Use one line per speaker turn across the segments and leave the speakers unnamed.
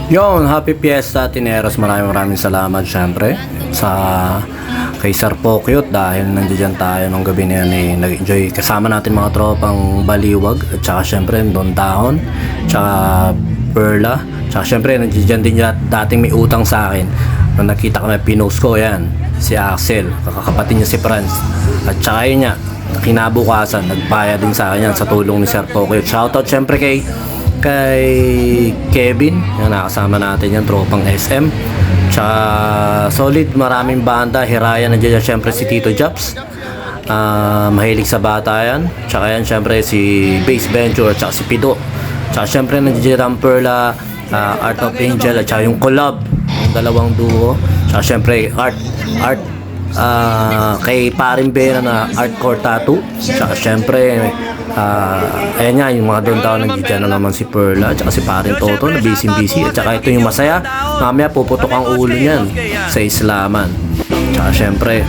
Yon, happy fiesta Tineros. Maraming salamat syempre sa kay Sir Pokyot dahil nandiyan tayo nung gabi na yan nag-enjoy kasama natin mga tropang Baliwag at saka syempre Don Dahon tsaka Perla tsaka syempre nandiyan din dating may utang sa akin nung nakita kami pinost ko yan si Axel, kakapatid niya si Franz at saka yun niya kinabukasan nagbayad din sa akin yan sa tulong ni Sir Pokyot. Shoutout syempre kay Kevin, yan nakasama natin yan, tropang SM. Tsaka solid, maraming banda. Hiraya nandiyan syempre si Tito Japs, mahilig sa bata yan. Tsaka yan syempre si Bass Venture, tsaka si Pido. Tsaka syempre nandiyan ang Perla, Art of Angel, at tsaka yung collab, yung dalawang duo. Tsaka syempre Art kay Paring Bera na Artcore Tattoo. Tsaka syempre ayan nga, yung mga doon taon nandiyan na naman si Perla at saka si Paring Toto na busy at saka ito yung masaya, mamaya puputok ang ulo niyan sa Islaman. Tsaka syempre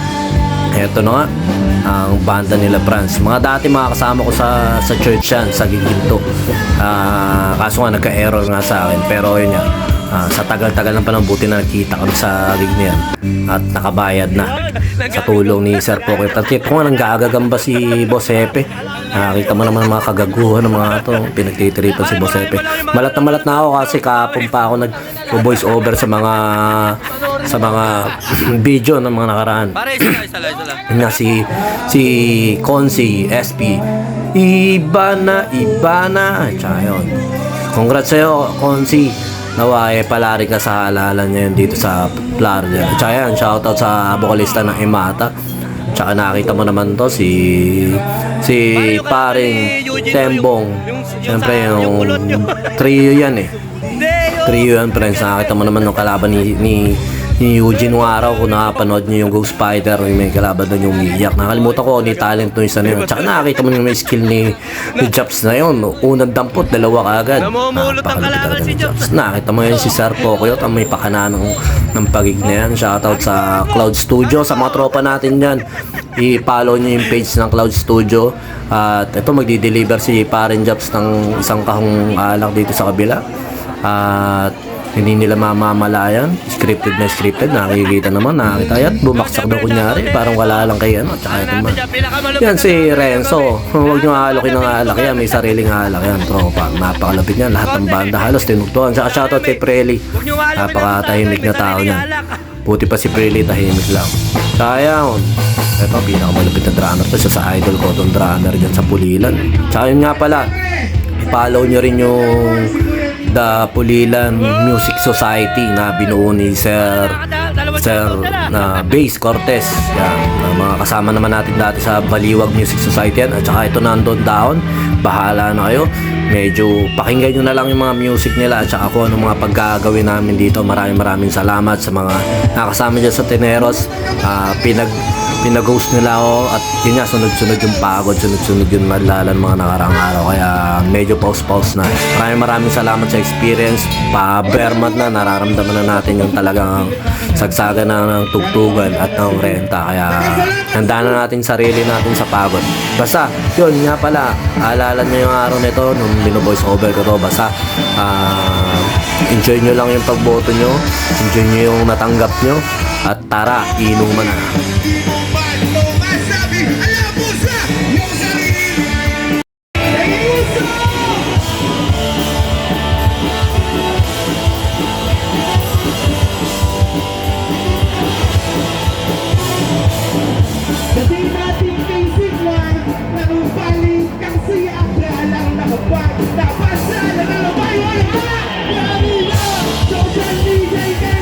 eto na nga ang banda nila Franz, mga dati mga kasama ko sa church yan, sa Giginto. Kaso nga nagka-error nga sa akin, pero yun nga, sa tagal-tagal ng panahon buti na nakita kami sa gig niyan at nakabayad na sa tulong ni Sir Pokyot. At kung nga nanggagagamba si Boss Hepe, nakakita mo naman mga kagaguhan ng mga to, pinagtitiripan si Boss Hepe. Malat na ako kasi kahapon pa ako nag-voice over sa mga video ng mga nakaraan. Nga si Consi SP, iba na tsaka yun. Congrats sa'yo Consi, nawa palari ka sa halalan niya yun dito sa Florida. Tsaka yan, shoutout sa vocalista ng Imata. Tsaka nakita mo naman to si Paring Tembong. Siyempre yung trio yan trio yan friends. Nakita mo naman yung kalaban ni Eugene Waraw. Kung nakapanood niyo yung Ghost Spider, may kalaban doon yung iyak. Nakalimutan ko ni talent no isa na yun. Tsaka nakita mo yung may skill ni Japs na yun. Unang dampot, dalawa kaagad. Napakalapit talaga ni Japs. Nakita mo yun si Sir Pokyot, ang may pakana ng pagig na yan. Shoutout sa Cloud Studio, sa mga tropa natin yan. I-follow nyo yung page ng Cloud Studio. At ito magdi-deliver si Paring Japs ng isang kahong alak dito sa kabila. At hindi nila mamamalayan, scripted, nakikita nakita yan, bumaksak daw kunyari, parang wala lang kay tsaka ito naman yan si Renzo. Huwag nyo halokin ng alak yan, may sariling alak yan tropa, napakalapit yan, lahat ng banda halos tinugtuhan. Tsaka shoutout kay Preli, napakatahimik na tao niyan, buti pa si Preli tahimik lang. Sayang, ito pinakamalapit na drummer to, siya sa idol ko itong drummer dyan sa Pulilan. Tsaka yun nga pala, follow nyo rin yung The Pulilan Music Society na binuo ni Sir na Bass Cortez. Yan, mga kasama naman natin dati sa Baliwag Music Society yan. At saka ito na Don Dahon, bahala na kayo. Medyo pakinggan nyo na lang yung mga music nila at saka ako anong mga paggagawin namin dito. Maraming salamat sa mga nakasama dyan sa Tineros. Pinag-host nila ako at yun nga, sunod-sunod yung pagod, sunod-sunod yung malalan mga nakarang araw, kaya medyo pause na. Maraming salamat sa experience. Pa-Bermat na, nararamdaman na natin yung talagang sagsaga ng tugtugan at ng renta, kaya handa na natin sarili natin sa pagod. Basta yun nga pala, alala nyo yung araw nito nung bino-voice over ko to. Basta enjoy nyo lang yung pagboto nyo, enjoy nyo yung natanggap nyo, at tara, inuman na.
Social media,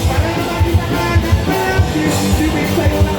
para makita ka ng palapit. Sibig sa'yo na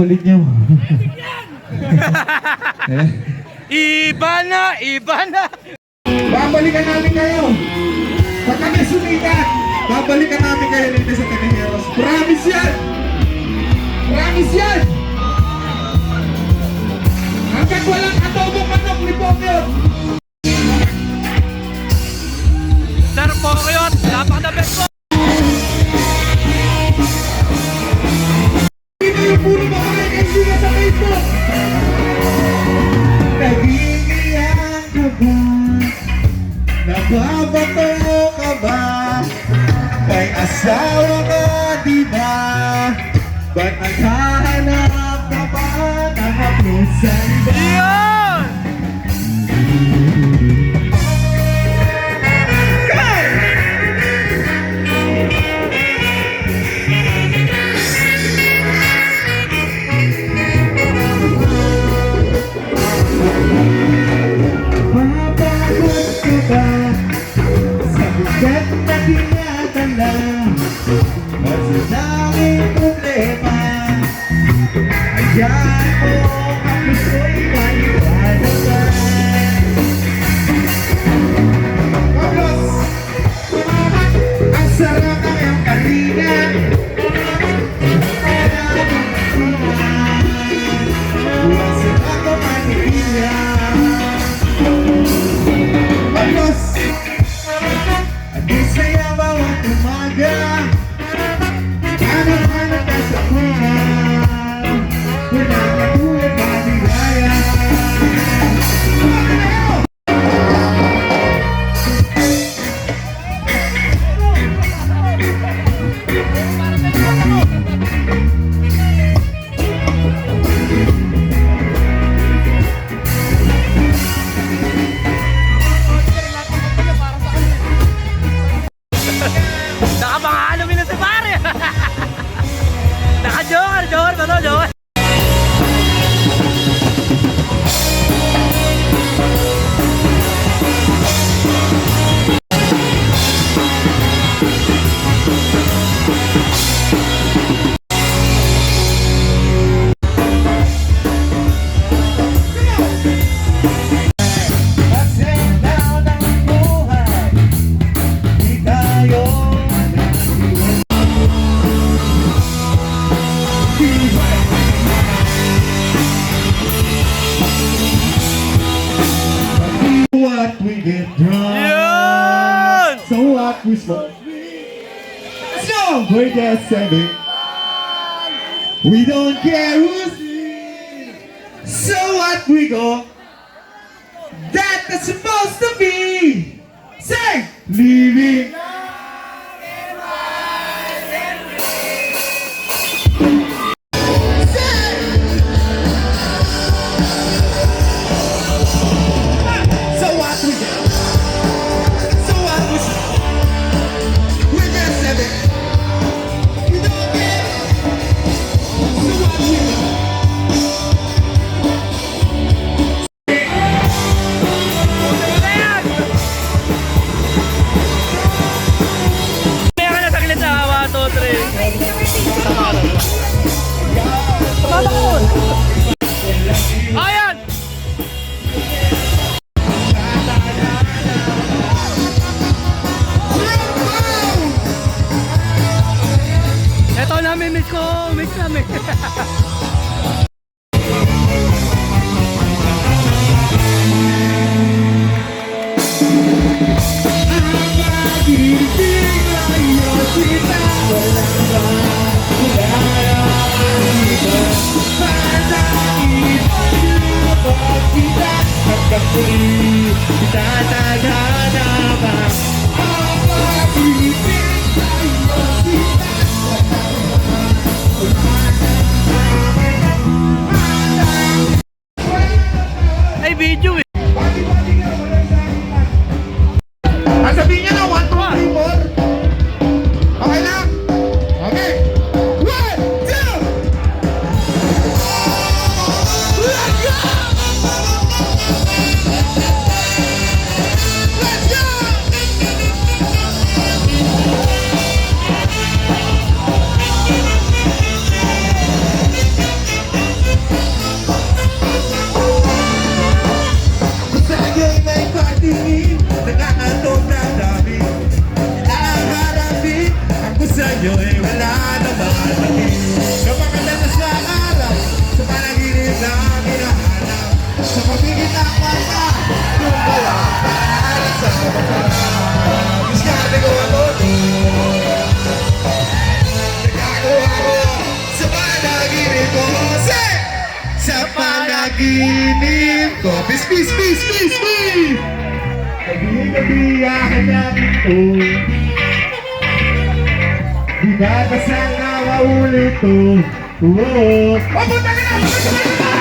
Ulit nyo.
Iba na! Iba na!
Babalikan namin kayo. Pag kami sumikat, babalikan namin kayo dito sa Tenejeros. Promise yan! Promise yan! Hanggang walang adobong manok ni Pokyot.
Sir Pokyot, napaka-the best po!
Dito yung puro mga kaibigan sa Facebook. Nag-iiyak ka ba? Nababato ka ba? May asawa ka, di ba? Ba't naghahanap ka ba ng haplusan ba?
Yun!
Mapagod ka ba sa bigat na dinadala? Masadaming problema. Hayaan mo ang puso'y maliwanagan. Pablos! Ang sarap ng iyong kalinga. Buwan sila ko manipilya. Pablos! Ang saya bawat umaga. Ano-ano ka sa buwan. Wala ka tulad maligaya.
Nakapangalo na si pare! Naka-joker! Joker ba to? Joker! What we get drunk. Yun!
So what we smoke. So we're just saving. We don't care who's so what we go. That's supposed to be. Say living. So what we get? So what we smoke. We're just saving. We don't care. So what we go.
Kaya ka na saglit sa 1, 2, 3. Ayan! Ito na, mix ko. Mix namin. Ay, video eh.
Sabihin niya na 1, 2, 3, 4. Okay lang? Okay. 1, 2. Let's go! Let's go! Kapagkala sa araw, sa panaginip na hinahanap, sa pagiging ng mata, yung walang para sa kapatid. Diskarte ko ako, nagkagawa ko sa panaginip ko. Sa panaginip ko. Peace, peace, peace, peace, peace! Gabi-gabi namin to. Di dadasal na maulit to. Oo. Papunta ka na! Papunta ka na!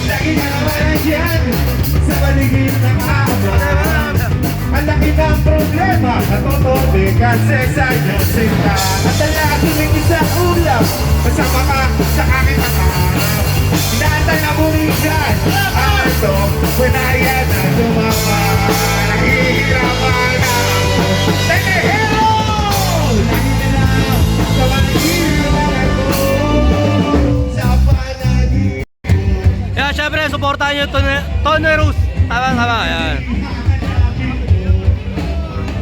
Lagi ka naman nandiyan sa paligid ng ama. Ang laki ng problema, natutubi kasi sa iyong sinta. At ang lagi sa ulam, masama ka sa aking pangarap. Inaantay na muli dyan, ang ito, panayan na dumama. Nahihirapan na ako. Tanahero! Lagi ka lang sa paligid ako. Sa paligid.
Kaya syempre, supportahan nyo Tonerus. Tama, yan.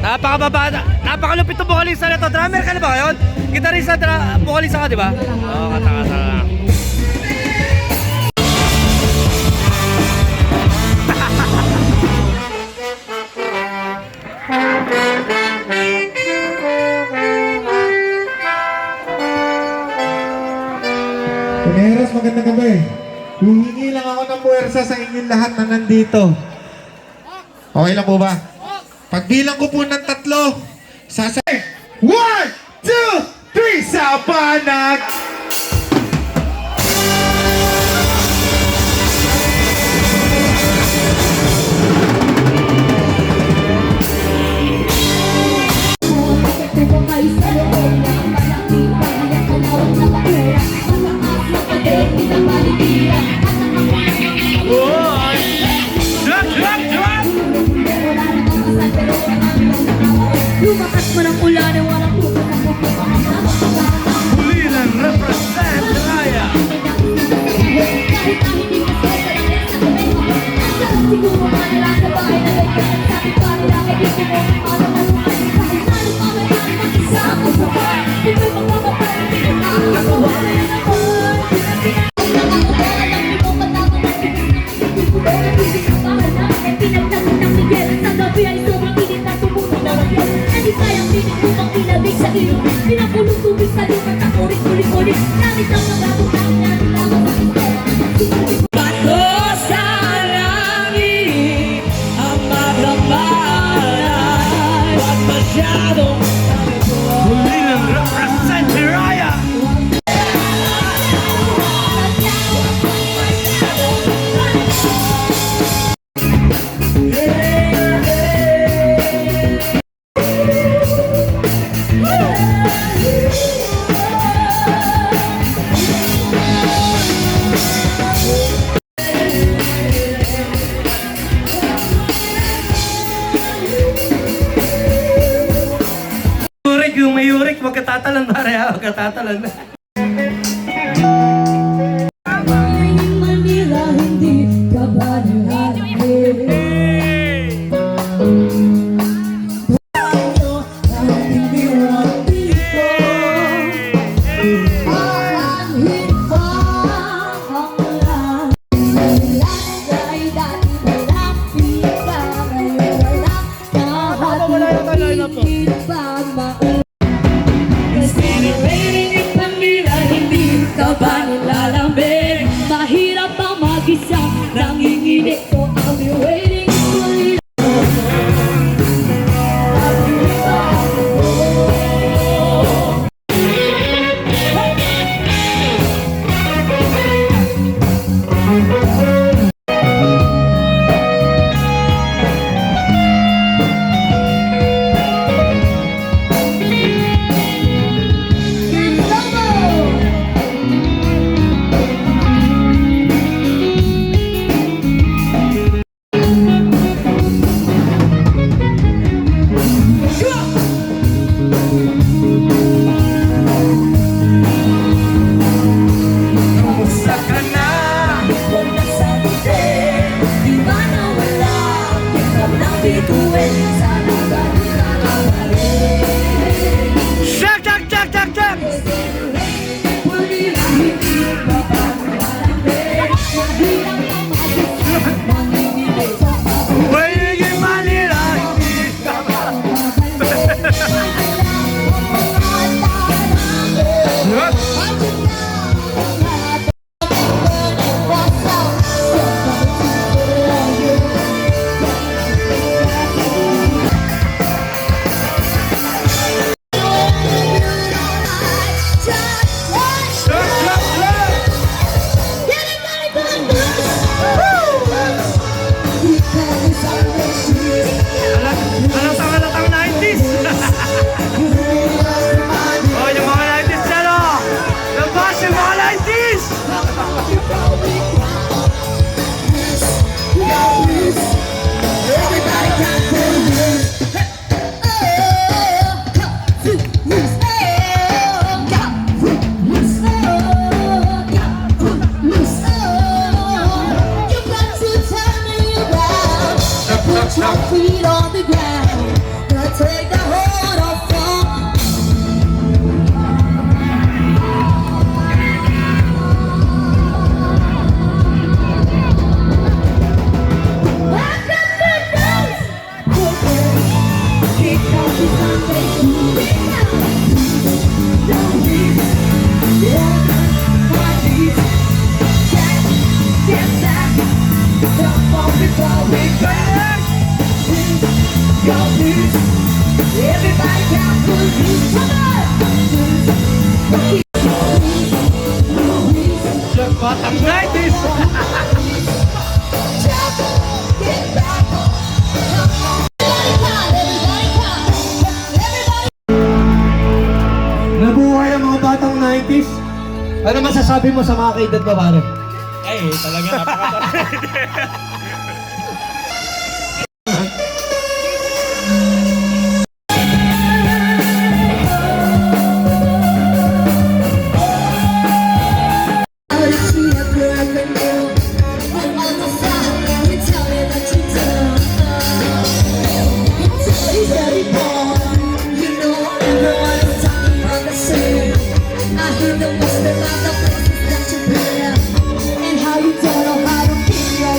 Napakalupit ng vocalista na to. Drummer ka na ba ngayon? Gitarista, vocalista ka, di ba? Oo, kata-kata lang.
Kuneros, magandang gabi. Hihingi lang ako ng puwersa sa inyong lahat na nandito. Okay lang po ba? Pagbilang ko po ng 3, sasay. 1, 2, 3, sa panag!
Lumakas man ang ulan ay walang pupunta sa pupunta.
Pulilan represent Raya.
Kahit na hindi kasi sa langit sa gabi mo. Ang sarap siguro nga nila sa bahay na ganyan. Sabi pa nila kay Dito mo para maluman. Kahit na lumaman na mag-isa ko sa bar. Di ko'y magpapapala, di ko nakakagawa na yan naman. Alam mo mo matama na pinag-ibig ang bahay namin. Pinagtagod ng Miguel. Sa gabi ay sobrang init na tumuto na lang yan. Hindi kayang pinig upang ilabig sa ilong. Pinapulong tubig sa lumat at ulit-ulit-ulit. Nangis ang magabog na inanilangan sa sistema.
Bato sa langit ang magdambalan. Huwag masyadong
Pulilan represent Raya. Yurik, yung may yurik, magkatatalan na rin, magkatatalan na.
Manila, hindi ka ba nilalagay? Hindi mo dito. Aanhin pa ang lahat. Lahat ay dati malapit ka. Ngayon wala kahit pa maulit. Celebrating in Manila, hindi ka ba nilalambing? Mahirap bang mag-isa, nanginginig ko, I'll be waiting for you. Everybody got good news. Come on.
Batang 90s!
Nabuhay ang mga batang 90s. Ano masasabi mo sa mga kaedad ba, pare?
Ay, talaga napakasarap.
And how you don't know how to keep your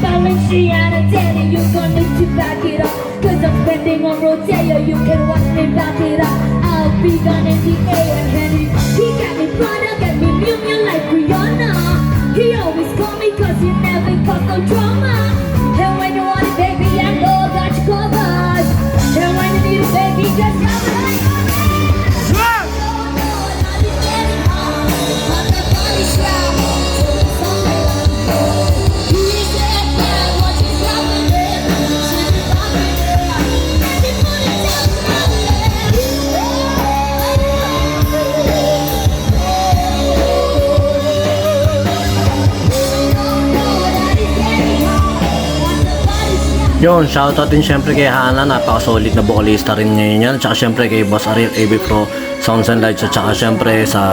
Balenciaga, daddy, you gon' need to back it up. Cause I'm spending on Rodeo, you can watch me back it up. I'll be gone in the air, Henry. He got me Prada, got me Miu Miu like Rihanna. He always call me cause he never cause no drama. And when you want it, baby, I know that you covered. And when you need it, baby, just come right.
Yun, shoutout din syempre kay Hana, napaka-solid na vocalista rin ngayon yan. Tsaka syempre kay Boss Ariel, AB Pro, Sounds and Lights, at tsaka syempre sa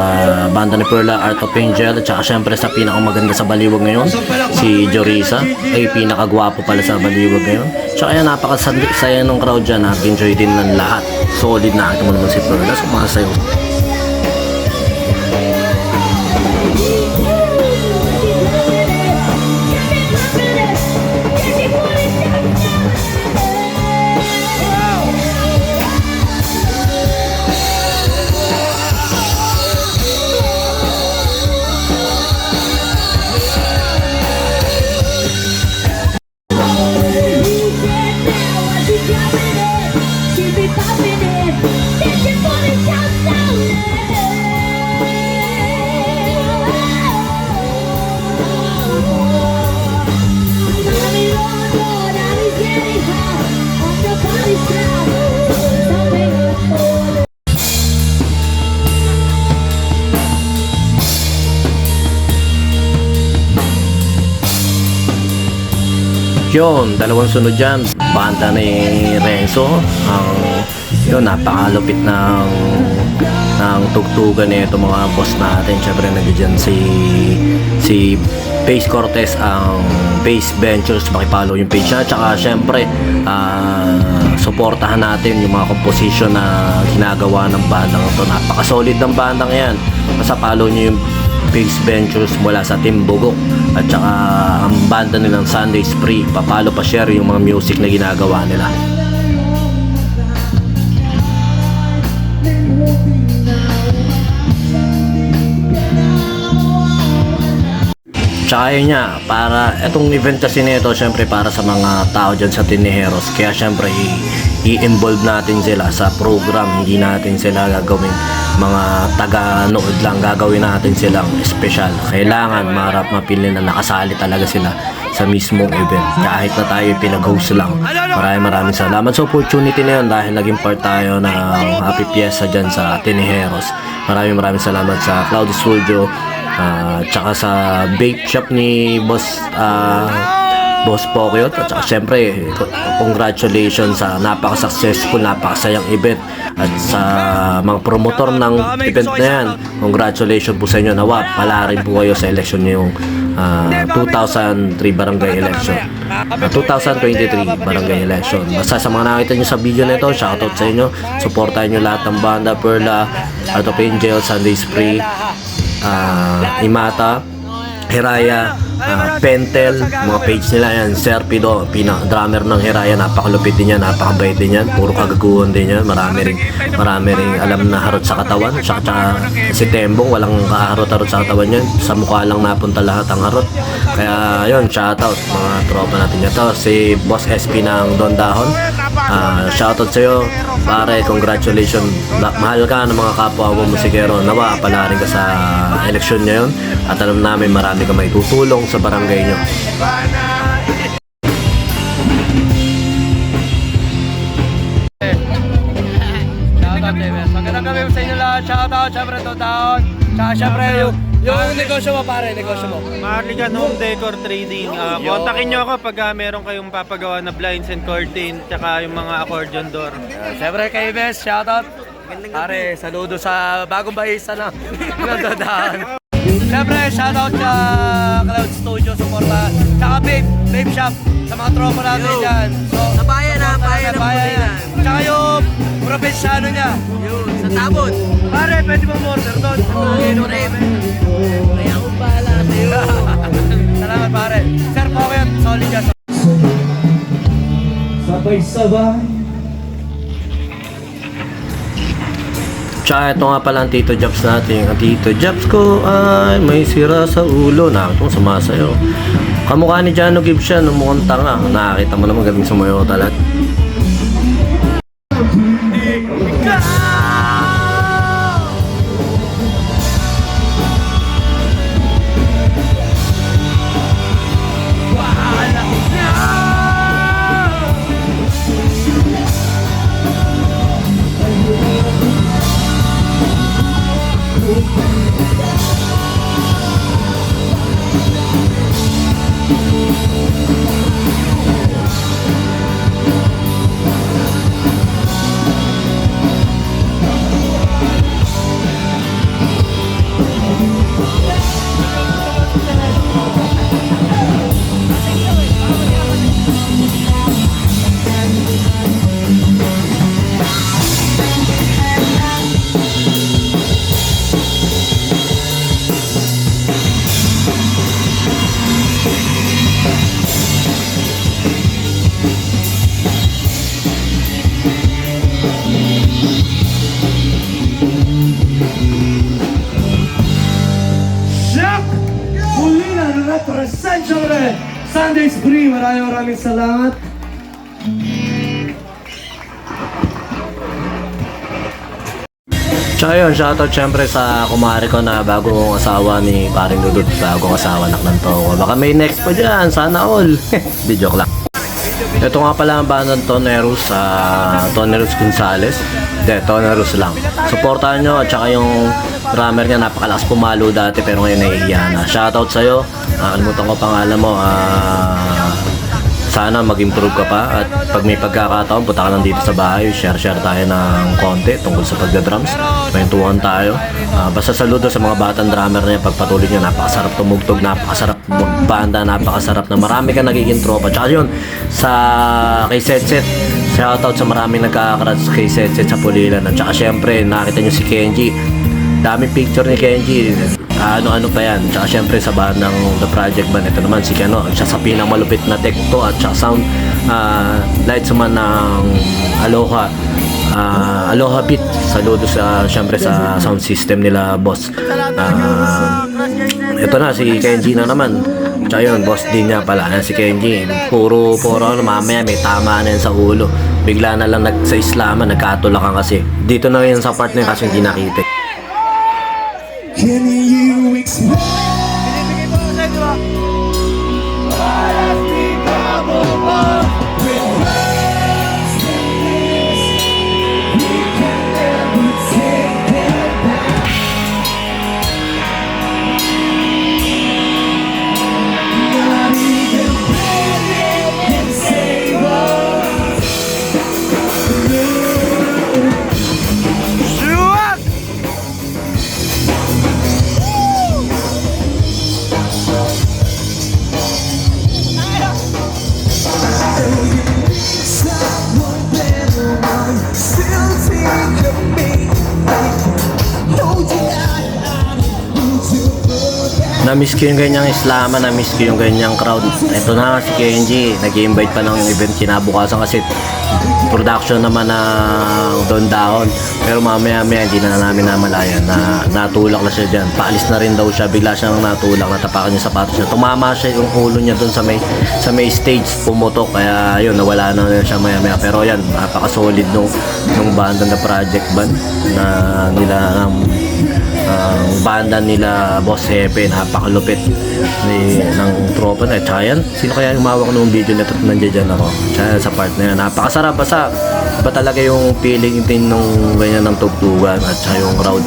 banda ni Perla, Art of Angel, at tsaka syempre sa pinakamaganda sa Baliwag ngayon, si Jorisa, ay pinakagwapo pala sa Baliwag ngayon. Tsaka yan, napakasaya ng crowd dyan, nag-enjoy din ng lahat. Solid na ito mo naman si Perla, sumasayo. Yun, dalawang sunod dyan, banda ni Renzo, yun, napakalupit ng tugtugan nito mga boss natin. Syempre nandiyan si Bass Cortez, ang Bass Ventures, makipollow yung page niya. Tsaka syempre suportahan natin yung mga composition na ginagawa ng bandang ito. Napakasolid ng bandang yan. Basta follow nyo yung Bass Ventures mula sa Team Bugok, at saka ang banda nilang Sunday Spree. Papalo pa share yung mga music na ginagawa nila. Tsaka yun nga, para itong event kasi nito, syempre para sa mga tao dyan sa Tiniheros. Kaya syempre i-involve natin sila sa program. Hindi natin sila gagawin mga taga-nood lang, gagawin natin silang special. Kailangan mapili na nakasali talaga sila sa mismong event, kahit na tayo pinag-host lang. Maraming salamat sa opportunity na yun, dahil naging part tayo ng Happy Fiesta dyan sa Tiniheros. Maraming salamat sa Cloud Studio, tsaka sa bake shop ni Boss Pokyot, at saka syempre congratulations sa napaka-successful, napakasayang event. At sa mga promotor ng event na yan, congratulations po sa inyo. Nawa, pala rin po kayo sa election nyo yung 2003 barangay election. 2023 barangay election. Basta sa mga nakita nyo sa video na ito, shoutout sa inyo. Supportahan nyo lahat ng banda, Perla, Art of Angel, Sunday Spree, Imata, Hiraya, Pentel, mga page nila yan. Serpido, drummer ng Hiraya, napakalupit din yan, napakabait din yan, puro kagaguhan din yan, marami ring alam na harot sa katawan. Tsaka si Tembong, walang kaharot-harot sa katawan yan, sa mukha lang napunta lahat ang harot. Kaya yun, shoutout mga tropa natin ito, si Boss SP ng Don Dahon. Shoutout sa'yo pare, congratulations, mahal ka ng mga kapwa mo musikero. Nawa, pala rin ka sa eleksyon ngayon at alam namin marami ka may tutulong sa barangay nyo.
Shoutout, Davis. Magandang gabi sa inyo lahat. Shoutout, syempre, Down. Tsaka syempre, yung negosyo mo, pare, negosyo mo.
Maharlikan Home Decor Trading. Kontakin nyo ako pag meron kayong papagawa na blinds and curtain, tsaka yung mga accordion door.
Syempre, kay Bes, shoutout. Pare, saludo sa bagong bahisa na Down. Syempre, shoutout sa Cloud Studio, suporta. Tsaka Babe Shop, sa mga tropa natin dyan. So,
Sa bayan na, bayan ng Pulilan.
Tsaka yung propensyano niya.
Yun, sa tabot.
Pare, pwede mo order doon.
Ano rin? Kaya akong bahala sa'yo.
Salamat pare. Sir Power, solid dyan.
Sabay-sabay.
Tsaka ito nga pala ang Tito Jobs natin. Ang Tito Jobs ko ay may sira sa ulo. Nakitong sumasayo. Kamukha ni Jano Gibbs siya nung mukhang tanga. Nakakita mo naman galing sumayo talat.
Jack Pulilan represent syempre Sunday Spree. Maraming salamat.
Tsaka yun, shoutout syempre sa kumari ko na bagong asawa ni Paring Dudut. Bagong asawa, anak ng Toko. Baka may next pa dyan, sana all. Di joke lang. Ito nga pala ang bandang Toneros, Toneros Gonzales. Hindi, Toneros lang. Supportahan nyo at saka yung drummer niya napakalakas pumalo dati pero ngayon nahihiya na. Shoutout sa'yo. Nakalimutan ko pangalan mo. Sana mag-improve ka pa at pag may pagkakataon punta ka lang dito sa bahay, share tayo ng konti tungkol sa pagda-drums, kwentuhan tayo. Basta saludo sa mga batang drummer na yan, pagpatuloy nyo, napakasarap tumugtog, napakasarap magbanda, napakasarap na marami ka nagiging tropa. Tsaka yun, sa kay Setset, shoutout sa maraming nagkakakrats kay Setset sa Pulilan. At tsaka syempre, nakita nyo si Kenji, daming picture ni Kenji, ano pa yan. Tsaka syempre sa band ng The Project Band, ito naman si Kano, siya sa pinakamalupit na tekto at tsaka sound lights man ng Aloha Beat. Saludo sa syempre sa sound system nila boss. Ito na si Kenji na naman. Tsaka yun, boss din niya pala si Kenji. Puro ano, mamaya may tama na yan sa ulo. Bigla na lang sa Islaman, nagkatulakan kasi. Dito na yun sa part na yun kasi hindi nakita.
Can you explain
Binibigay mo ako sa'yo, di ba?
what has become of us? With words like this, we can never take them back. Not even prayer can save us.
Na-miss ko yung ganyang islaman, na-miss ko yung ganyang crowd. Ito na si Kenji, nag-invite pa ng event kinabukasan kasi production naman ng Don Dahon. Pero mamaya-maya hindi na namin namalayan na natulak na siya dyan. Paalis na rin daw siya, bigla siyang natulak, natapakan yung sapatos niya. Tumama siya yung ulo niya doon sa may stage, pumutok. Kaya yun, nawala na siya maya-maya. Pero yan, napaka-solid nung banda na Project Band na nila banda nila Boss Hepe, napakalupit ng tropa na. Tsaka yan, sino kaya yung mawak ng video nito at nandiyan dyan ako. Tsaka sa part na yan, napakasarap. Basta iba talaga yung feeling din nung ganyan ng tugtugan at tsaka yung crowd.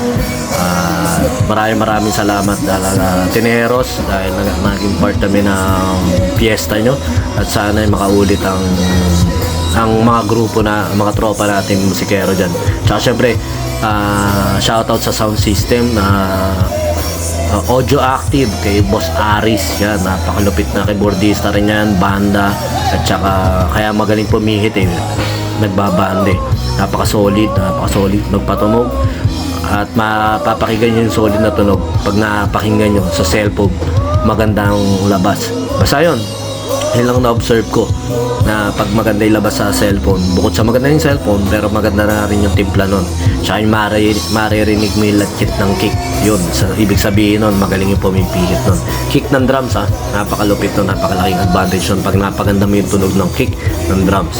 Maraming salamat talaga Tineros dahil naging part kami ng fiesta nyo at sana ay makaulit ang mga grupo na mga tropa natin musikero dyan. Tsaka syempre shoutout sa sound system na Audio Active kay Boss Aris, yan, napakalupit na keyboardista rin yan, banda at saka kaya magaling pumihit nagbabande, napaka-solid magpatunog at mapapakinggan nyo yung solid na tunog pag napakinggan nyo sa cellphone, magandang labas. Basta yun, yun lang na-observe ko na pag maganda yung labas sa cellphone, bukod sa maganda yung cellphone, pero maganda na rin yung timpla nun. Tsaka yung maririnig mo yung latchit ng kick. Yun, ibig sabihin nun, magaling yung pumipilit nun. Kick ng drums napakalupit nun, napakalaking advantage nun pag napaganda mo yung tunog ng kick ng drums.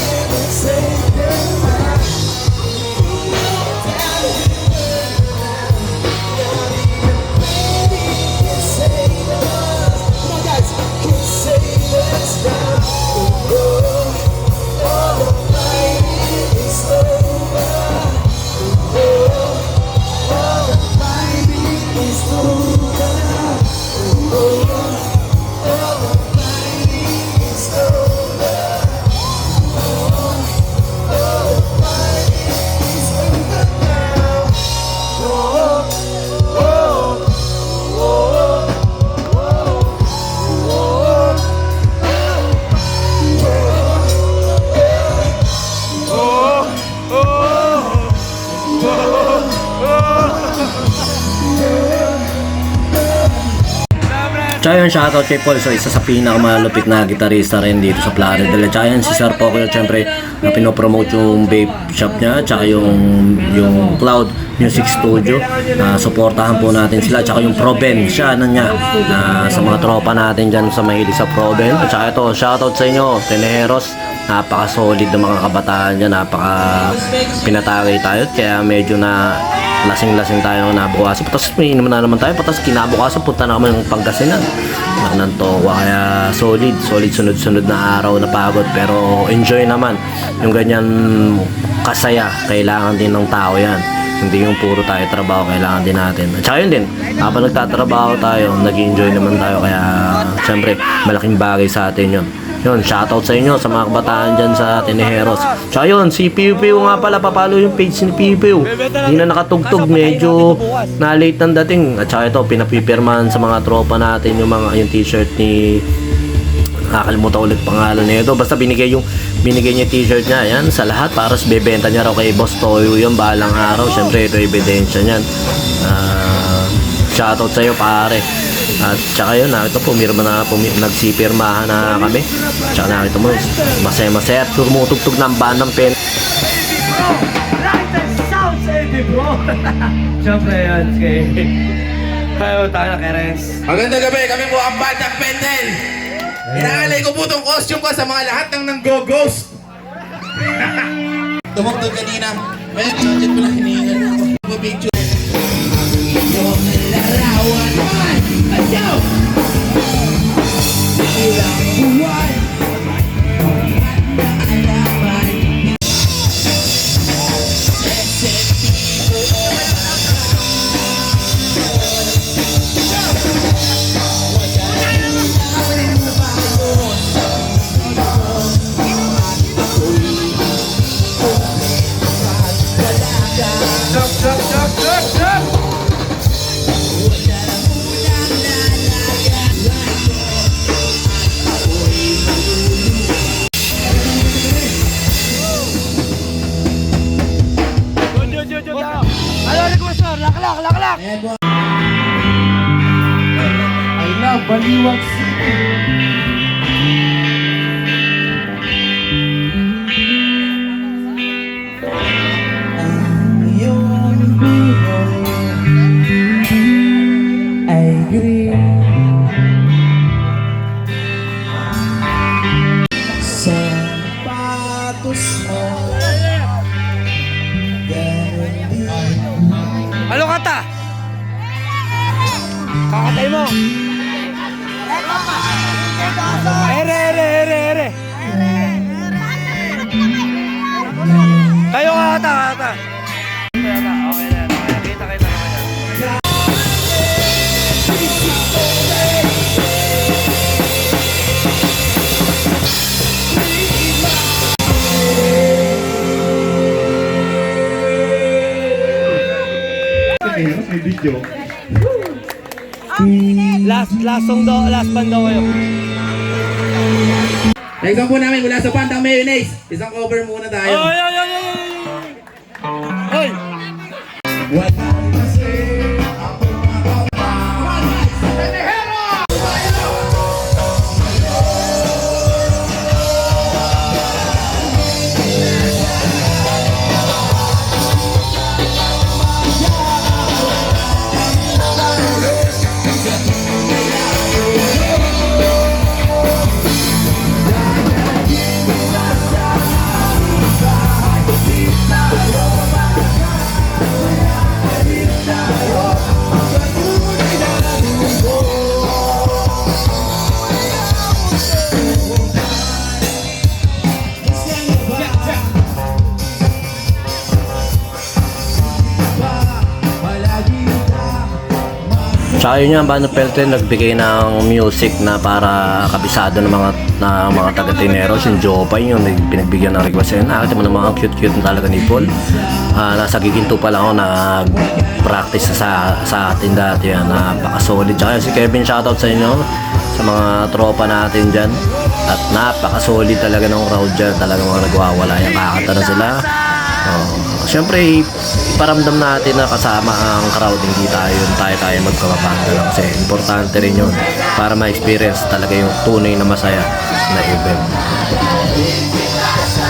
Tsaka yun, shoutout kay Paul, so isa sa pinakamalupit na gitarista rin dito sa Florida. Tsaka yun, si Sir Poco, syempre pinopromote yung vape shop niya, tsaka yung Cloud Music Studio. Suportahan po natin sila, tsaka yung Proben, siya niya sa mga tropa natin dyan sa mahilig sa Proben. Tsaka ito, shoutout sa inyo, Teneros, napaka-solid ng mga kabataan dyan, pinatagay tayo, kaya medyo na lasing-lasing tayo ng nabukasan. Patas may inom na naman tayo. Patas kinabukasan punta na kami ng Pangasinan. Naknantowa. Kaya solid sunod-sunod na araw na pagod. Pero enjoy naman. Yung ganyan kasaya. Kailangan din ng tao yan. Hindi yung puro tayo trabaho. Kailangan din natin. At saka yun din. Habang nagtatrabaho tayo, nag-enjoy naman tayo. Kaya syempre malaking bagay sa atin yun. Yun, shoutout sa inyo, sa mga kabataan dyan sa Tineros. Tsaka yun, si Piu Piu nga pala, papalo yung page ni Piu Piu. Hindi na nakatugtog, medyo na-late ng dating. At saka ito, pinapipirmahan sa mga tropa natin yung t-shirt ni... Nakakalimutan ulit pangalan nito. Basta binigay niya t-shirt niya. Yan, sa lahat. Para bebenta niya raw kay Boss Toyo yung balang araw. Siyempre, ito ebidensya niyan. Shoutout sa iyo, pare. At tsaka yun, nakita po, nagsipirmahan na kami. Tsaka nakita mo, masaya-masaya at tumutugtog ng bandang pen.
Siyempre yan, kayo tayo na Keres.
Magandang gabi, kami po ang Bandang Pendel. Inaalay ko po itong costume ko sa mga lahat ng nang-go-ghost. Tumugtog kanina. Well, budget mo lang hinihingan ako. Picture. Yung larawan naman. Let's go! Ilang buwan.
Baliwag iyong buhay ay green sapatos mo ganun din.
Ano kata? Kakatay mo. Ere. Kayo kata. Okay na. Kita.
May video.
Last song daw, last band daw kayo.
Next song po namin mula sa Pantang Mayonnaise. Isang cover muna tayo.
Hoy!
Wala kasi ako
Tsaka yun yung Band of Pelton nagbigay ng music na para kabisado ng mga taga-Tineros, yung Jopay, yung pinagbigyan ng request yun. Nakita mo ng mga cute na talaga ni Paul. Nasa giginto pa lang ako nag-practice sa atin dati yan. Napaka-solid. Tsaka si Kevin, shoutout sa inyo, sa mga tropa natin dyan. At napaka-solid talaga ng crowd dyan. Talaga mga nagwawala yan. Kakanta na sila. Siyempre, iparamdam natin na kasama ang crowd, hindi tayo magkakabanda lang kasi importante rin yun para ma-experience talaga yung tunay na masaya na event.
Sa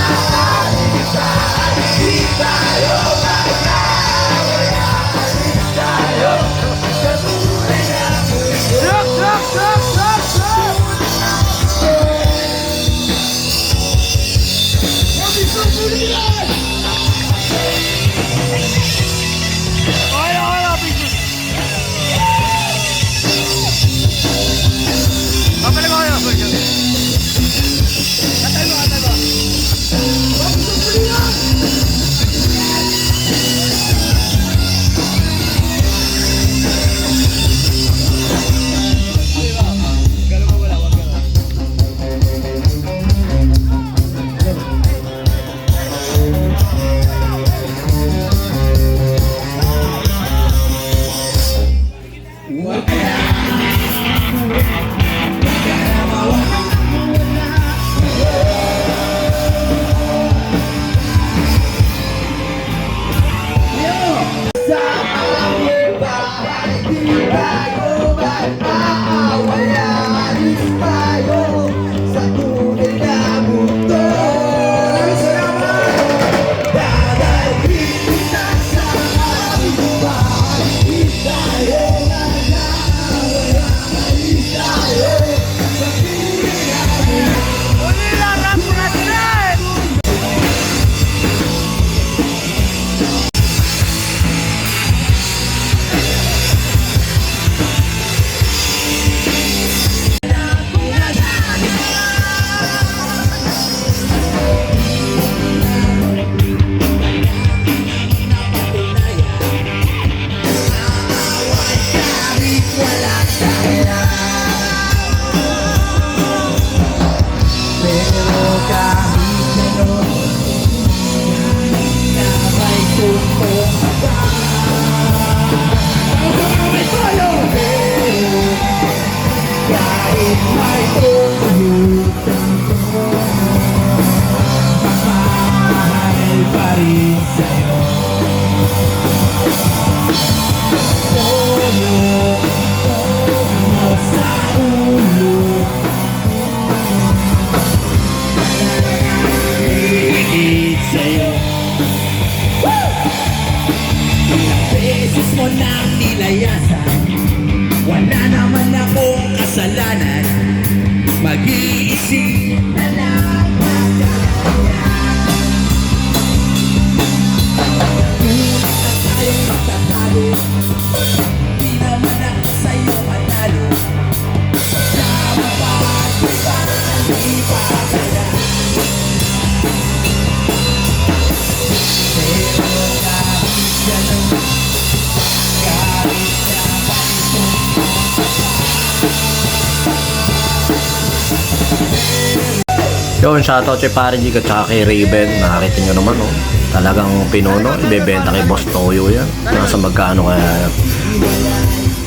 Yun, shoutout kay Pare G at saka kay Raven. Nakakita nyo naman, oh. Talagang pinuno. Ibebenta kay Boss Toyo yan. Nasa magkano kaya.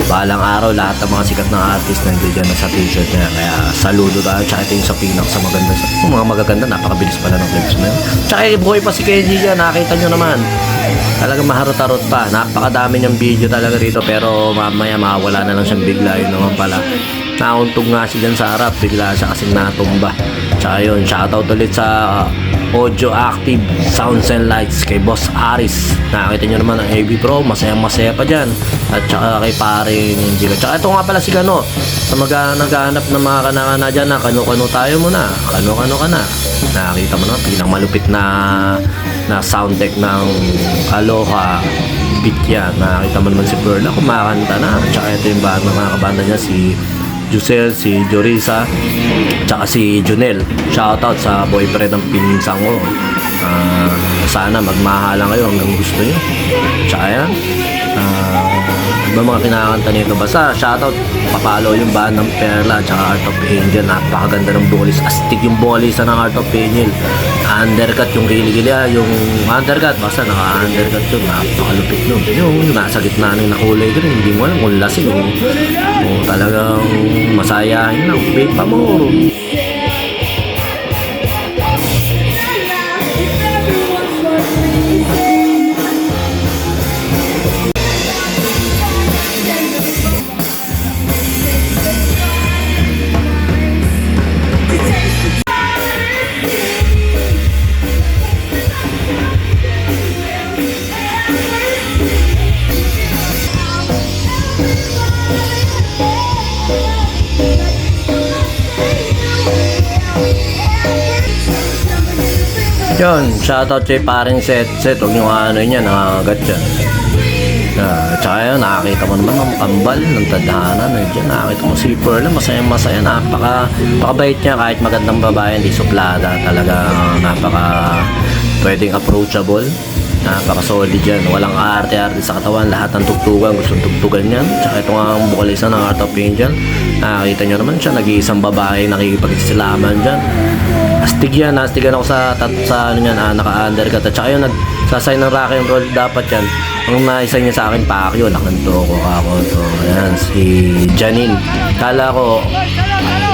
Balang araw, lahat ng mga sikat na artist nandiyan na sa t-shirt niya. Kaya saludo tayo. Tsaka ito yung sa Pinax sa maganda. Yung mga magaganda, napakabilis pala ng clips na yun. Tsaka buhay pa si Kenji dyan. Nakita nyo naman. Talagang maharot-harot pa. Napakadami niyang video talaga rito. Pero mamaya mawala na lang siyang bigla. Yun naman pala. Nauntog nga siya dyan sa harap. Bigla siya kasing natumba. Tsaka yun, shoutout ulit sa Audio Active Sounds and Lights kay Boss Aris. Nakakita nyo naman ang AB Pro, masaya-masaya pa dyan. At tsaka kay paring Gino. Tsaka ito nga pala si Kano. Sa naghahanap ng mga kanakana dyan na kano-kano tayo muna. Kano-kano ka na. Nakakita mo na, pinakamalupit na sound deck ng Aloha Beat yan. Nakakita mo naman si Perla, kumakanta na. Tsaka ito yung mga kabanda niya, si Jusel, si Jorisa, tsaka si Junel. Shoutout sa boyfriend ng pinsan ko. Sana magmahalan kayo hanggang gusto nyo. Tsaka yan. Iba mga kinakanta nito. Basta shoutout, papalo yung band ng Perla tsaka Art of Angel. Napakaganda ng bolis. Astig yung bolis ng Art of Angel. Undercut yung kiligili, yung undercut. Basta naka-undercut yun. Napakalupit nun. Yung nasa gitna ng nakulay ko rin. Hindi mo alam kung lasing. Kung talagang masayahin lang. Wait pa mo. Yun, shoutout kay paring set. Huwag nyo ano niya, nakagat yan. Tsaka yun, nakakita mo naman ang kambal ng tadhana. Nandiyan, nakakita mo si Perla, masaya-masaya. Napakabait niya kahit magandang babae, hindi suplada. Talaga pwedeng approachable. Napaka-solid yan. Walang arte-arte sa katawan. Lahat ng tugtugan, gustong tugtugan yan. Tsaka ito nga ang bukalisa ng Art of Angel. Nakakita nyo naman siya, nag-iisang babae nakikipag-islaman dyan. Astigan ako sa ano yan, naka-undercut. At saka yun, nagsasign ng rock and roll, dapat yan. Ang naisay niya sa akin, Pacquiao, nakanto ko ako. So, ayan, si Janine. Kala ko,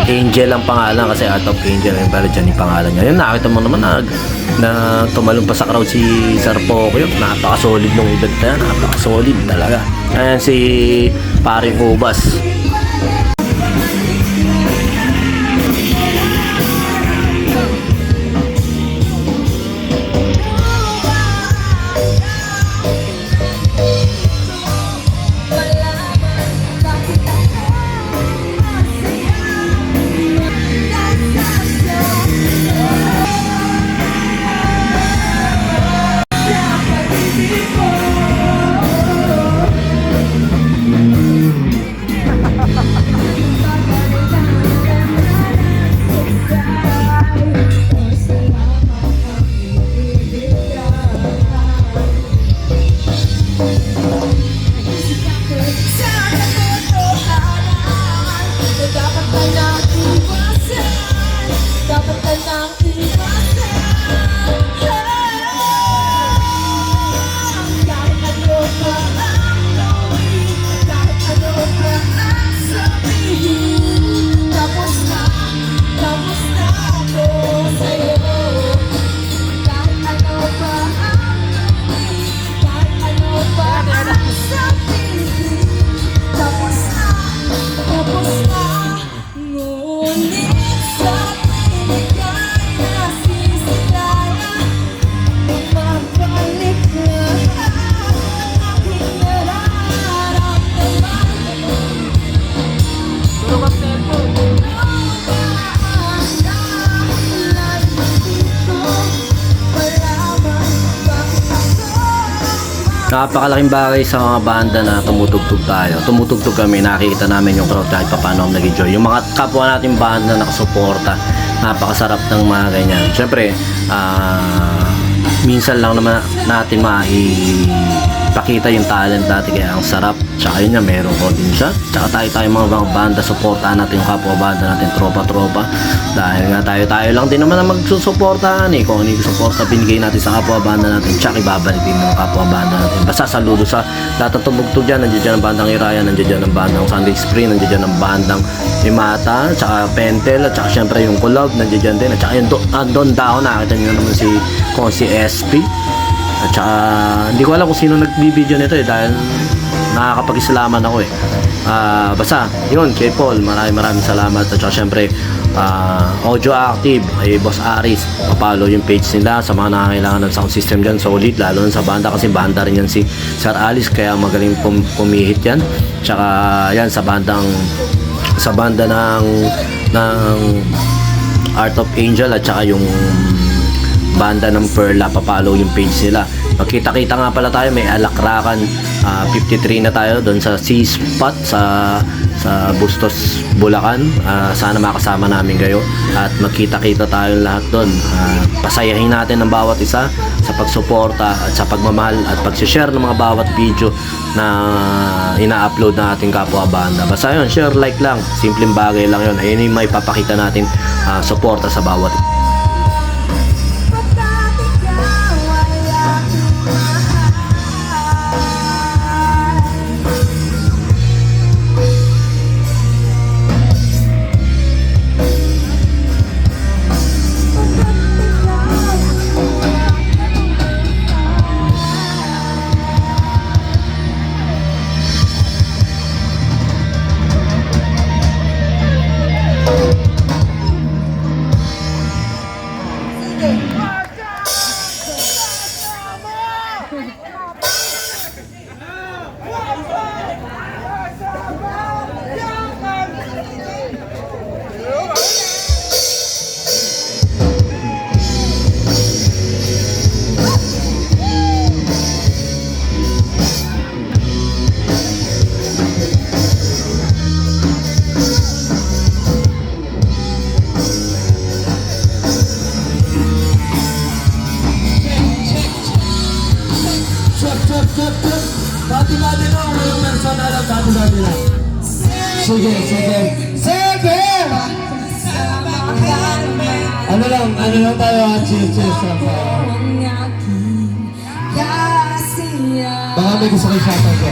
Angel ang pangalan kasi Art of Angel, pero Janine pangalan niya. Yun, nakita mo naman na tumalong pa sa crowd si Sir Pocchio. Napaka-solid nung event na yan, napaka-solid talaga. Ayan, si paring Ubas. napakalaking bagay sa mga banda na tumutugtog tayo. Tumutugtog kami, nakikita namin yung crowd kahit pa paano nag-enjoy. Yung mga kapwa nating banda na nakasuporta, napakasarap ng mga ganyan. Siyempre, minsan lang naman natin pakita yung talent natin, kaya ang sarap. Tsaka yun nga, meron konting shot. Tsaka tayo mga banda, supportahan natin yung kapwa banda natin, tropa-tropa. Dahil nga tayo lang din naman na magsusuportahan eh. Kung ano yung suporta binigay natin sa kapwa banda natin, tsaka ibabalik din ng kapwa banda natin. Basta saludo sa lahat ng tumugtog dyan. Nandiyan dyan ang bandang Iraya, nandiyan dyan ang bandang Sunday Spring, nandiyan dyan ang bandang Imata, tsaka Pentel, at tsaka syempre yung Collab, nandiyan dyan din. At tsaka yung Don Dao, nakita nyo naman si SP. At saka, hindi ko alam kung sino nagbibideo nito eh, dahil nakakapag-islaman ako eh. Basta, yun, kay Paul, maraming salamat. At saka syempre, Audio Active, ay Boss Aris, papalo yung page nila sa mga nangangailangan ng sound system dyan, solid, lalo na sa banda, kasi banda rin yan si Sir Alice, kaya magaling pumihit yan. Tsaka, yan, sa banda ng Art of Angel, at saka yung banda ng Perla, papalo yung page nila. Magkita-kita nga pala tayo, may Alakrakan 53 na tayo doon sa C-Spot sa Bustos, Bulacan. Sana makasama namin kayo at magkita-kita tayo lahat doon. Pasayahin natin ang bawat isa sa pagsuporta at sa pagmamahal at pag-share ng mga bawat video na ina-upload na ating kapwa banda. Basta yun, share, like lang, simpleng bagay lang yun. Ayun yung may papakita natin suporta sa bawat
Bati-bati lang ngayong personal lang, bati-bati lang. Sige. Ano lang tayo, chill lang tayo. Baka may gusto kayo shoutout ko.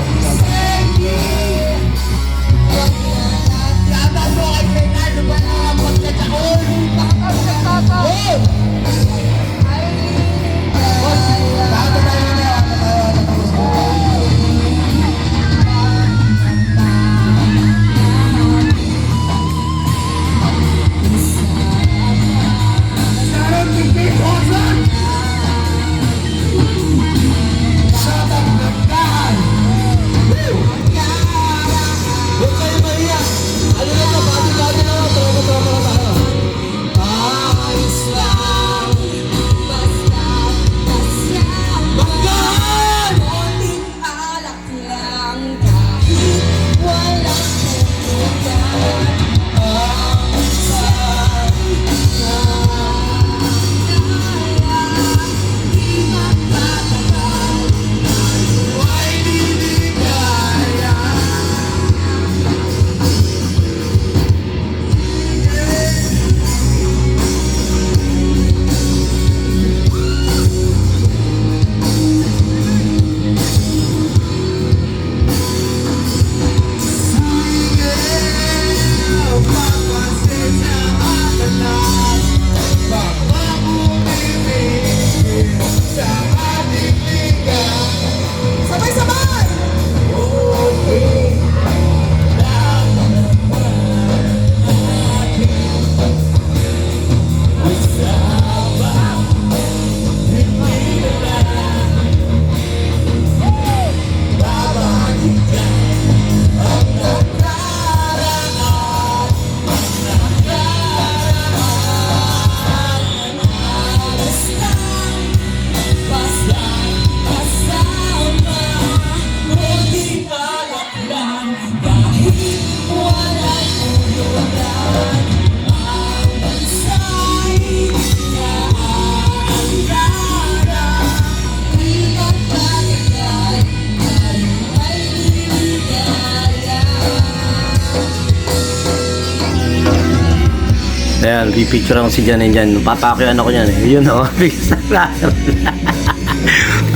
Ayan, pipicture ako si Jan and Jan. Papakyuan ako yan eh. Yun o, bigla na.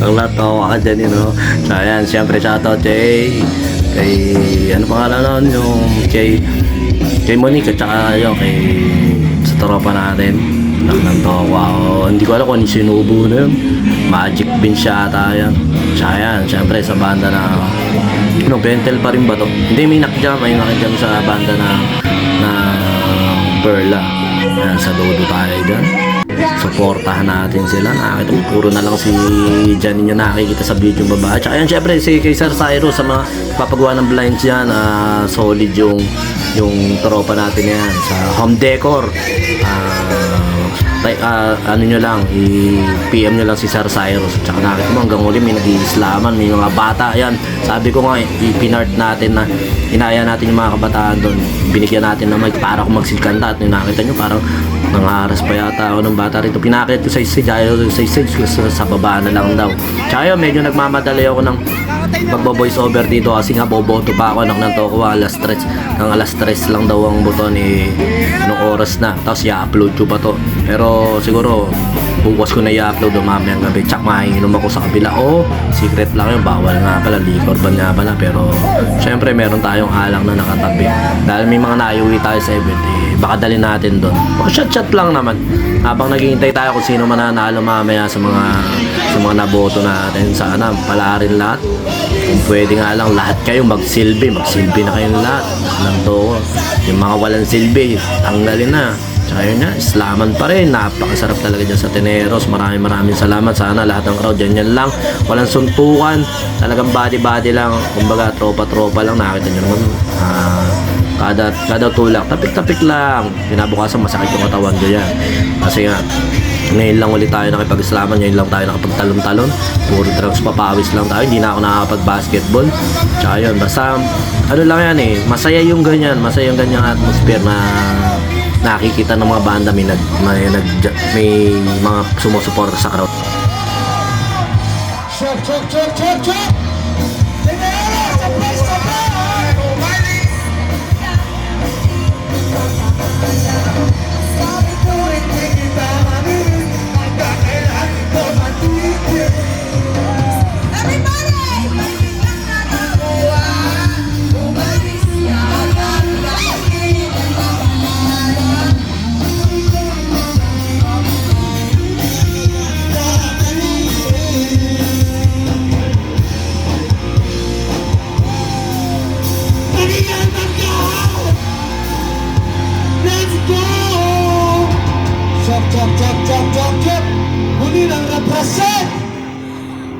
Ang lahat ako ka dyan yun o. So ayan, siyempre shoutout kay ano pangalan nun, yung kay Monique at saka yun, kay sa tropa natin. Lang to, wow. Hindi ko alam kung ano yung sinubo na yun. Magic Bean siya ata yan. So ayan, siyempre sa banda na Pentel pa rin ba to? Hindi, may nakjam sa banda na Perla. Yan, saludo tayo dyan. Suportahan natin sila. Nakakita mo, puro na lang si Janine yung nakikita sa video baba. Tsaka yan, syempre, si kay Sir Cyrus sa mga papagawa ng blinds yan. Solid yung tropa natin yan sa home decor. Ano nyo lang, i-PM nyo lang si Sir Cyrus. Tsaka nakita mo, hanggang uli may nag-iislaman, may mga bata. Yan, sabi ko nga, ipinart natin na inaya natin yung mga kabataan doon. Binigyan natin na mic para kung magsilkanta. At nakita nyo, parang nangaharas pa yata ako ng bata rito. Pinakit ko sa stage sa baba na lang daw. Tsaka yun, medyo nagmamadali ako ng magbo-voice over dito kasi nga boboto pa ako. Anak ng toko, alas 3 lang daw ang buton anong oras na. Tapos i-upload ko pa to. Pero siguro bukas ko na i-upload mamayang gabi. Tsak maiinom ako sa kabila. Secret lang yun, bawal nga pala, liquor ban nga pala. Pero syempre meron tayong alang na nakatabi. Dahil may mga naiuwi tayo sa event, baka dalhin natin doon. Shot lang naman. Habang naghihintay tayo kung sino mananalo mamaya sa mga naboto natin. Sana pala rin lahat. Kung pwede nga lang lahat kayo magsilbi na kayong lahat. Nanto, yung mga walang silbi, tanggalin na. Tsaka yun nga, islaman pa rin. Napakasarap talaga dyan sa Teneros. Maraming salamat. Sana lahat ng crowd yan lang. Walang suntukan. Talagang body lang. Kumbaga, tropa lang. Nakita nyo naman. Kada tulak, tapik-tapik lang. Pinabukasan masakit yung katawan ko yan. Kasi nga, ngayon lang ulit tayo nakipag-islaman. Ngayon lang tayo nakapagtalon-talon. Puro drugs, papawis lang tayo. Hindi na ako nakakapag-basketball. Tsaka yun, basta ano lang yan masaya yung ganyan atmosphere na nakikita ng mga banda. May mga sumusuporta sa crowd.
Chop! Teneros, the place to be! Sabi ko hindi kita manin, kailan ko matigil. Everybody! Umalis yan ang lagi ng pamahalan. Let's go! Chop! Huli ng represent!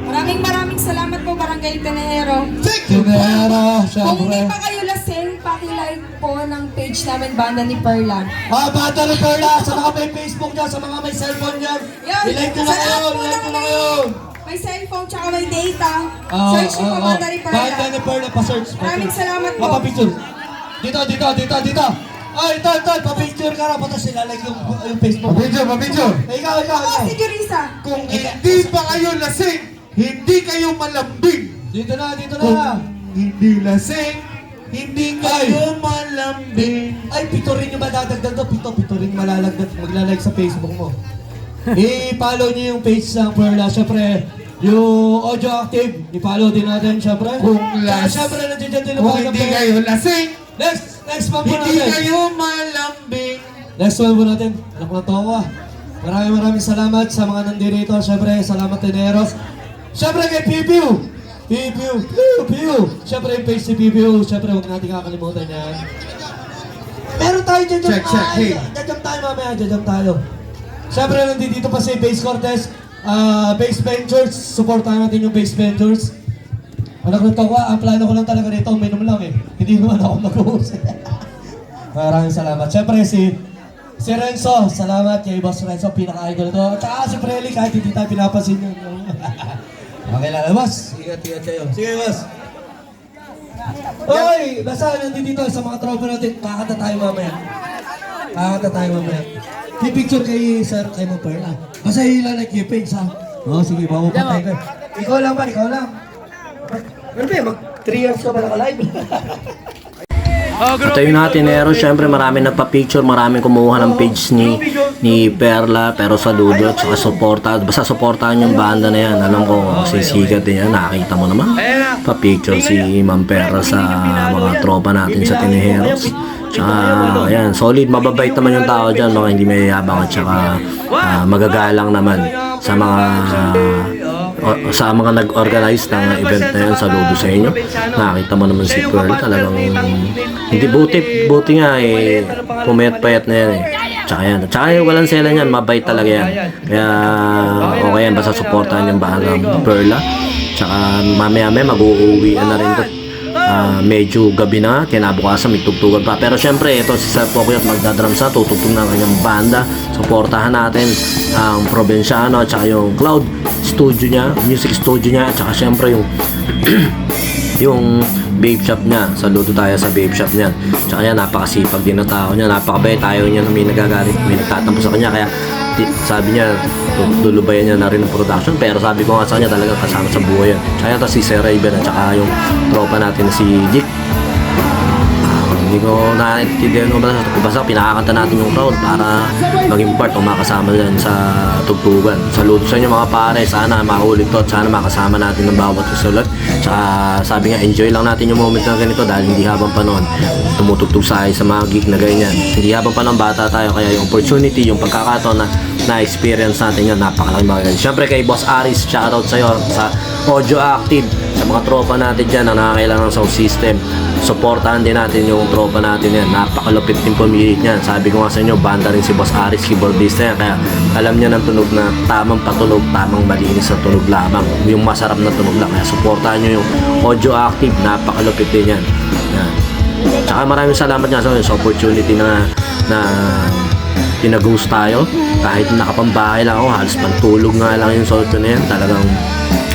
Maraming salamat po, Barangay Tenero.
Tenero,
Kung hindi
syempre.
pa kayo lasing, paki-like po ng page namin, Banda ni Perla.
Bata ni Perla, sa mga may Facebook dyan, sa mga may cellphone dyan.
Yun,
I-like ko na
sa lahat
kayo,
po
like ko
ng
na kayo.
may cellphone tsaka may data. Search nyo po, Banda ni Perla.
Banda ni Perla, pa-search.
Maraming salamat po.
Pa-picture. Dito. Ay, tol, pa-picture ka na. Patas sila, like yung Facebook. Pa-picture. Ikaw.
Oo, si Jurisa.
Kung hindi pa kayo lasing, hindi kayo malambing. Dito na. Kung hindi lasing, hindi kayo malambing. Ay, pito rin yung madadagdag to. Pito rin maglalike sa Facebook mo. I-follow niyo yung page ng Perla. Siyempre, yung Audio Active, i-follow din natin, siyempre. Kung hindi kayo lasing, next one po natin. Hindi kayo malambing. Next one po natin. Anak na to ako. Maraming salamat sa mga nandito. Siyempre, salamat Teneros. Siyempre kay PPU. Siyempre yung page si PPU. Siyempre, huwag natin kakalimutan yan. Meron tayo dyan. Jajam tayo. Siyempre, nandito pa si Base Cortez. Base Ventures. Supportahan natin yung Base Ventures. Anak ng tawa, ang plano ko lang talaga rito, uminom lang Hindi naman ako mag-uusap. Maraming salamat. Siyempre si Renzo, salamat kay Boss Renzo, pinaka-idol to. At saka si Preli, kahit hindi tayo pinapansin yun. Okay lang, boss. Ingat kayo. Sige, boss. Oy, basta nandito sa mga tropa natin, kakanta tayo mamaya.
Kakanta tayo mamaya. Pipicture kay Sir, kay Mo Pearl. Basta ilalike yung page ha. Oo, sige, mapapatay ka. Ikaw lang ba? Ikaw lang. Ano ba mag 3 years ka ba naka-live?
At ayun natin, Nero, syempre marami nagpa-picture, marami kumuha ng page ni Perla, pero saludo at saka suporta. Basta suportahan yung banda na yan. Alam ko, sisikat din yan. Nakakita mo naman. Pa-picture si Ma'am Perla sa mga tropa natin sa Tinejeros. Tsaka, ayan, solid, mababait naman yung tao dyan, mga hindi may yabang at saka magagalang naman sa mga nag-organize ng event na yan. Saludo sa inyo. Nakita mo naman si Pearl, talagang hindi buti nga pumayat-payat na yan Tsaka yan. Tsaka walang sela niyan, mabait talaga yan. Kaya okay yan, basta supportahan yung bahalang Perla. Tsaka mamaya-maya mag-uuwian na rin to. Medyo gabi na, kinabukasan may tugtugan pa. Pero syempre, ito si Sir Pocoyo magdadrum sa tutugtog ng kanyang banda. Suportahan natin ang Provinciano at saka yung Cloud studio niya, music studio niya, at saka syempre yung yung babe shop niya. Saludo tayo sa babe shop niya. Tsaka yan, napakasipag din na tao niya, napakabait. Tayo niya na may nagagalit, may nagtatampo sa kanya. Kaya sabi niya, lulubayan niya na rin ang production. Pero sabi ko nga sa kanya, talagang kasama sa buhay yan. Tsaka ito si Sir Raven at saka yung tropa natin si Jick. Hindi ko naiintindihan ko basta pinakakanta natin yung crowd para maging part o makasama dyan sa tugtugan. Saludo sa inyo mga pare, sana mahulit to at sana makasama natin ng bawat susulat. Tsaka sabi nga, enjoy lang natin yung moment na ganito dahil hindi habang panahon tumutugtog sa mga gig na ganyan. Hindi habang panahon bata tayo, kaya yung opportunity, yung pagkakataon na experience natin yan, napakalaking bagay. Siyempre kay Boss Aris, shoutout sa iyo sa Audio Active, sa mga tropa natin dyan na nakakailangan ng sound system. Supportahan din natin yung tropa natin yan. Napakalupit din pumili niyan. Sabi ko nga sa inyo, banda rin si Boss Aris, keyboardista yan. Kaya alam niya ng tunog na tamang patunog, tamang malinis na tunog lamang. Yung masarap na tunog lang. Kaya supportahan nyo yung Audio Active. Napakalupit din yan. Yan. Tsaka maraming salamat nga sa opportunity na pinag-host tayo. Kahit nakapambahay lang ako, halos pantulog nga lang yung suot ko na yan. Talagang,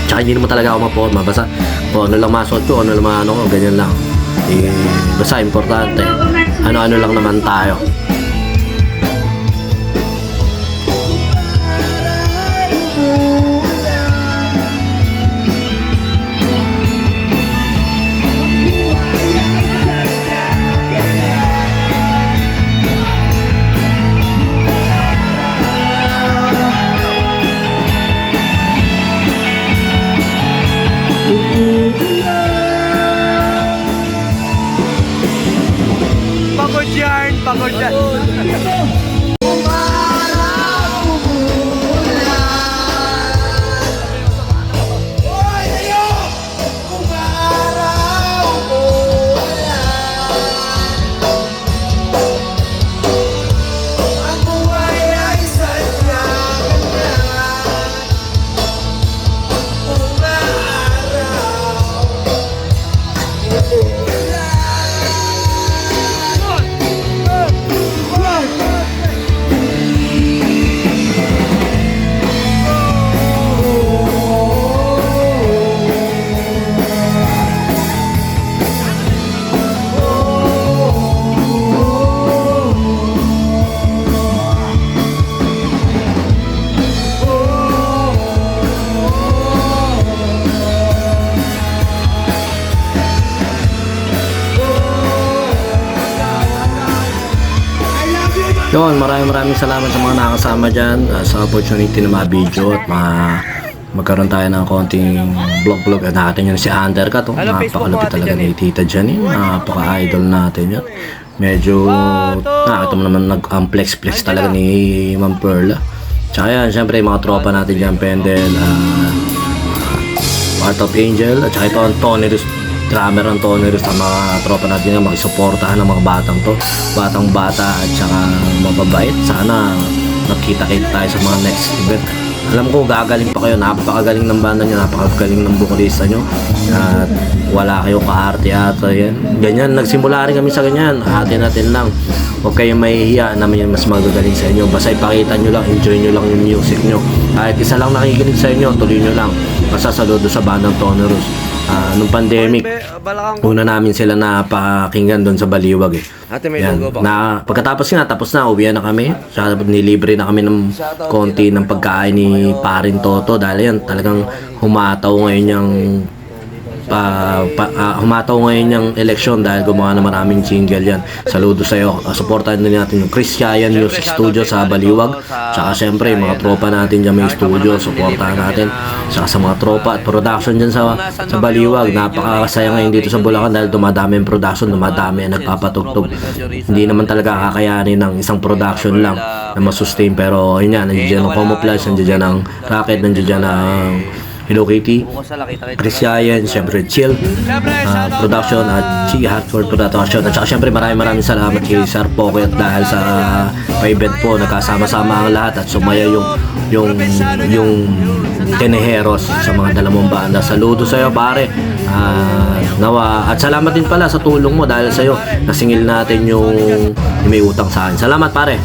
tsaka hindi naman talaga ako maporma. Basta, ano lang masuot ko, ano lang ko, ganyan lang. Basta importante, ano-ano lang naman tayo.
Pagod yan.
Yun, maraming salamat sa mga nakasama dyan sa opportunity na ma-video at magkaroon tayo ng konting vlog at natin yun si Undercut. Napakalupit talaga ni Tita Janine, napaka-idol natin yun. Medyo nakita mo naman nag-flex talaga ni Ma'am Perla. Tsaka yan, syempre mga tropa natin dyan, Pendel, Art of Angel, at saka ito ang Tony drummer ng Tony sa mga tropa natin na makisuportahan ng mga batang bata at saka mababait. Sana nakita-kita tayo sa mga next event. Alam ko gagaling pa kayo, napakagaling ng banda nyo, napakagaling ng vocalista nyo, at wala kayo kaarte at yan. Ganyan, nagsimula rin kami sa ganyan, atin lang. Huwag kayong mahihiya na may mas magagaling sa inyo. Basta ipakita nyo lang, enjoy nyo lang yung music nyo. Kahit isa lang nakikinig sa inyo, tuloy nyo lang. Basta saludo sa bandang Tonerus. nung pandemic,
Balakang.
una namin sila napakinggan doon sa Baliwag eh.
Ate, may
Yan.
logo ba?
Na, pagkatapos nga, tapos na, uwian na kami. Siya, nilibre na kami ng konti ng pagkain ni Parin Toto dahil yan, talagang humataw ngayon yung humataw ngayon yung eleksyon dahil gumawa na maraming jingle yan. Saludo sa'yo. Supportan din natin yung Chris Chayan Music Studio sa Baliwag. Tsaka syempre, yung mga tropa natin dyan may studio. Supportan natin. Tsaka sa mga tropa at production dyan sa Baliwag. Napakasaya ngayon dito sa Bulacan dahil dumadami ang production, dumadami ang nagpapatugtog. Hindi naman talaga kakayanin ng isang production lang na masustain. Pero yun yan, nandiyan ang Camouflage, nandiyan ang Rocket, nandiyan ang Hello Kitty, Chris Chayan, syempre Chill Production at Chi Hardcore Production. At saka syempre maraming salamat kay Sir Pocket dahil sa pa-event po nagkasama-sama ang lahat at sumaya yung Tenejeros sa mga dalamong banda. Saludo sa iyo pare. Nawa at salamat din pala sa tulong mo dahil sa iyo nasingil natin yung may utang sa akin. Salamat pare.